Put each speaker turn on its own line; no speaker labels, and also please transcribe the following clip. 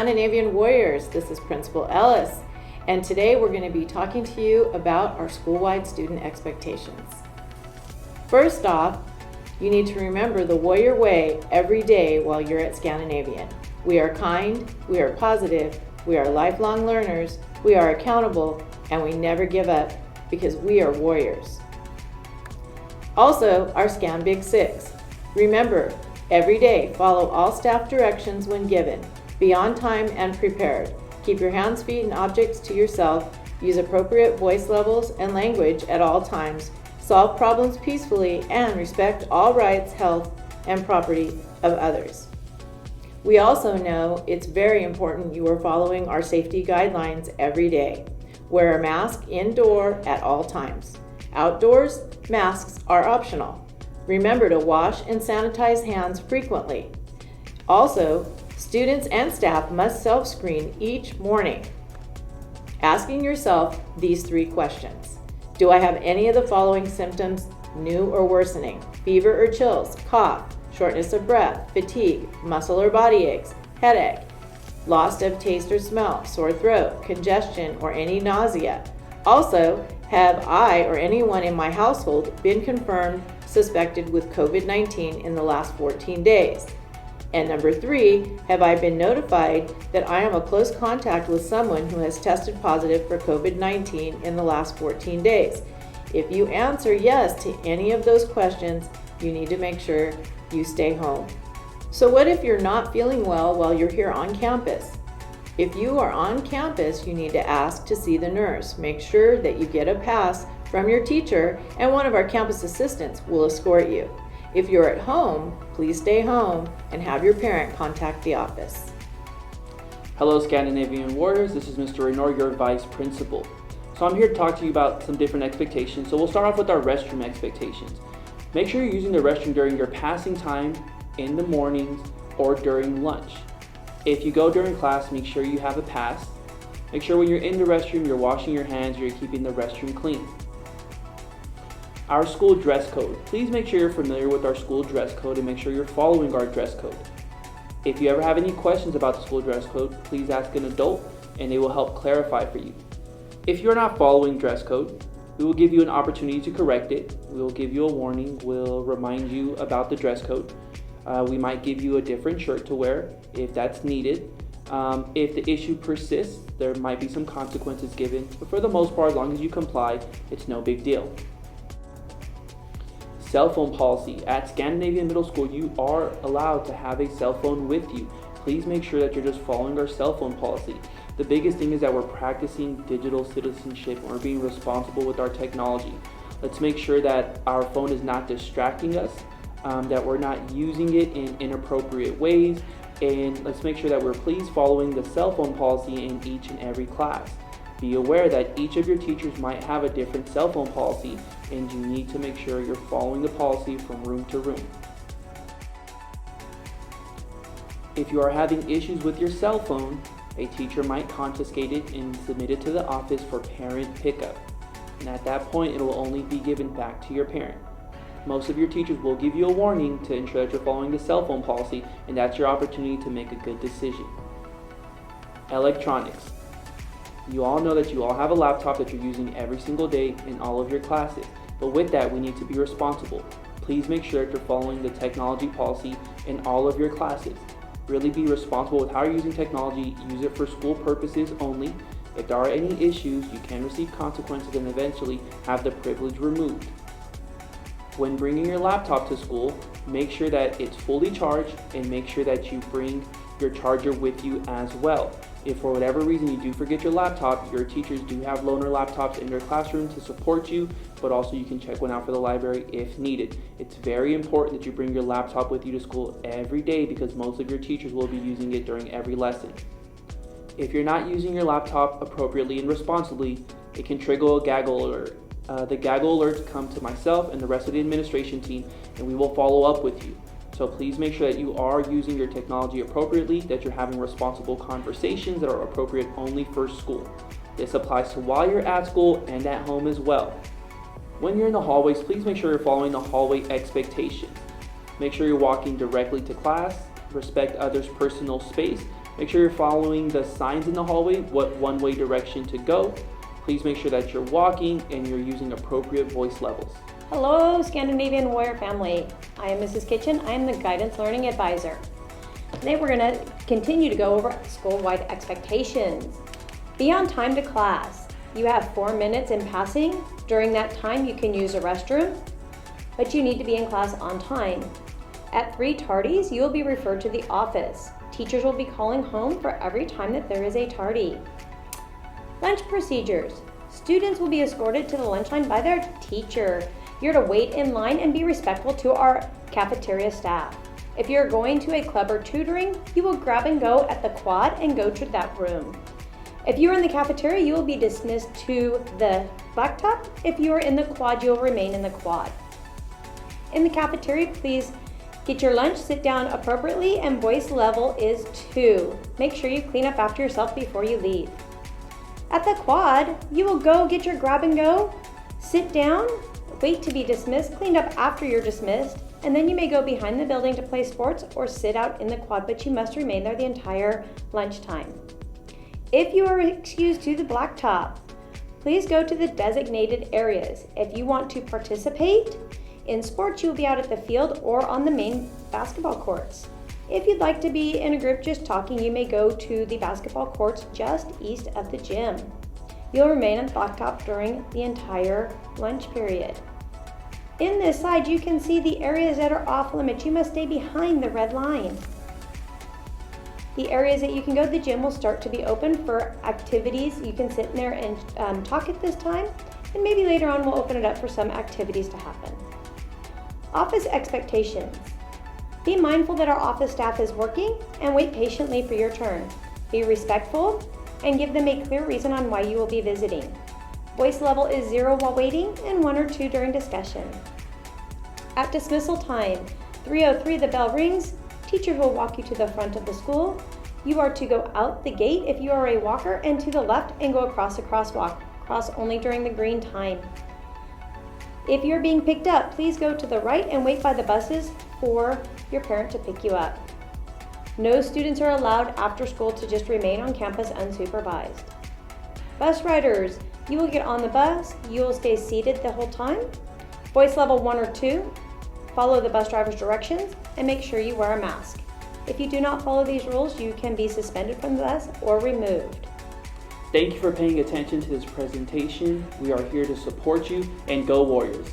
Scandinavian Warriors. This is Principal Ellis, and today we're going to be talking to you about our school-wide student expectations. First off, you need to remember the Warrior Way every day while you're at Scandinavian. We are kind, we are positive, we are lifelong learners, we are accountable, and we never give up because we are warriors. Also, our Scan Big Six. Remember, every day follow all staff directions when given. Be on time and prepared. Keep your hands, feet, and objects to yourself. Use appropriate voice levels and language at all times. Solve problems peacefully and respect all rights, health, and property of others. We also know it's very important you are following our safety guidelines every day. Wear a mask indoor at all times. Outdoors, masks are optional. Remember to wash and sanitize hands frequently. Also, students and staff must self-screen each morning. Asking yourself these 3 questions. Do I have any of the following symptoms, new or worsening? Fever or chills, cough, shortness of breath, fatigue, muscle or body aches, headache, loss of taste or smell, sore throat, congestion, or any nausea. Also, have I or anyone in my household been confirmed suspected with COVID-19 in the last 14 days? And number 3, have I been notified that I am a close contact with someone who has tested positive for COVID-19 in the last 14 days? If you answer yes to any of those questions, you need to make sure you stay home. So what if you're not feeling well while you're here on campus? If you are on campus, you need to ask to see the nurse. Make sure that you get a pass from your teacher, and one of our campus assistants will escort you. If you're at home, please stay home and have your parent contact the office.
Hello Scandinavian Warriors, this is Mr. Renor, your Vice Principal. So I'm here to talk to you about some different expectations. So we'll start off with our restroom expectations. Make sure you're using the restroom during your passing time in the mornings or during lunch. If you go during class, make sure you have a pass. Make sure when you're in the restroom, you're washing your hands, you're keeping the restroom clean. Our school dress code. Please make sure you're familiar with our school dress code and make sure you're following our dress code. If you ever have any questions about the school dress code, please ask an adult and they will help clarify for you. If you're not following dress code, we will give you an opportunity to correct it. We will give you a warning. We'll remind you about the dress code. We might give you a different shirt to wear if that's needed. If the issue persists, there might be some consequences given, but for the most part, as long as you comply, it's no big deal. Cell phone policy. At Scandinavian Middle School, you are allowed to have a cell phone with you. Please make sure that you're just following our cell phone policy. The biggest thing is that we're practicing digital citizenship and we're being responsible with our technology. Let's make sure that our phone is not distracting us, that we're not using it in inappropriate ways, and let's make sure that we're please following the cell phone policy in each and every class. Be aware that each of your teachers might have a different cell phone policy, and you need to make sure you're following the policy from room to room. If you are having issues with your cell phone, a teacher might confiscate it and submit it to the office for parent pickup. And at that point, it will only be given back to your parent. Most of your teachers will give you a warning to ensure that you're following the cell phone policy, and that's your opportunity to make a good decision. Electronics. You all know that you all have a laptop that you're using every single day in all of your classes, but with that, we need to be responsible. Please make sure that you're following the technology policy in all of your classes. Really be responsible with how you're using technology. Use it for school purposes only. If there are any issues, you can receive consequences and eventually have the privilege removed. When bringing your laptop to school, make sure that it's fully charged and make sure that you bring your charger with you as well. If for whatever reason you do forget your laptop, your teachers do have loaner laptops in their classroom to support you, but also you can check one out for the library if needed. It's very important that you bring your laptop with you to school every day because most of your teachers will be using it during every lesson. If you're not using your laptop appropriately and responsibly, it can trigger a gaggle alert. The gaggle alerts come to myself and the rest of the administration team, and we will follow up with you. So please make sure that you are using your technology appropriately, that you're having responsible conversations that are appropriate only for school. This applies to while you're at school and at home as well. When you're in the hallways, please make sure you're following the hallway expectations. Make sure you're walking directly to class, respect others' personal space, Make sure you're following the signs in the hallway, what one-way direction to go. Please make sure that you're walking and you're using appropriate voice levels.
Hello, Scandinavian Warrior family. I am Mrs. Kitchen. I am the Guidance Learning Advisor. Today we're going to continue to go over school-wide expectations. Be on time to class. You have 4 minutes in passing. During that time, you can use a restroom, but you need to be in class on time. At 3 tardies, you will be referred to the office. Teachers will be calling home for every time that there is a tardy. Lunch procedures. Students will be escorted to the lunch line by their teacher. You're to wait in line and be respectful to our cafeteria staff. If you're going to a club or tutoring, you will grab and go at the quad and go to that room. If you are in the cafeteria, you will be dismissed to the blacktop. If you are in the quad, you will remain in the quad. In the cafeteria, please get your lunch, sit down appropriately, and voice level is 2. Make sure you clean up after yourself before you leave. At the quad, you will go get your grab and go, sit down, wait to be dismissed, cleaned up after you're dismissed, and then you may go behind the building to play sports or sit out in the quad, but you must remain there the entire lunchtime. If you are excused to the blacktop, please go to the designated areas. If you want to participate in sports, you will be out at the field or on the main basketball courts. If you'd like to be in a group just talking, you may go to the basketball courts just east of the gym. You'll remain on the blacktop during the entire lunch period. In this slide, you can see the areas that are off limits. You must stay behind the red line. The areas that you can go to the gym will start to be open for activities. You can sit in there and talk at this time, and maybe later on we'll open it up for some activities to happen. Office expectations. Be mindful that our office staff is working and wait patiently for your turn. Be respectful and give them a clear reason on why you will be visiting. Voice level is 0 while waiting and 1 or 2 during discussion. At dismissal time, 3:03 the bell rings. Teacher will walk you to the front of the school. You are to go out the gate if you are a walker and to the left and go across the crosswalk. Cross only during the green time. If you're being picked up, please go to the right and wait by the buses for your parent to pick you up. No students are allowed after school to just remain on campus unsupervised. Bus riders, you will get on the bus. You will stay seated the whole time. Voice level 1 or 2. Follow the bus driver's directions and make sure you wear a mask. If you do not follow these rules, you can be suspended from the bus or removed.
Thank you for paying attention to this presentation. We are here to support you, and go Warriors!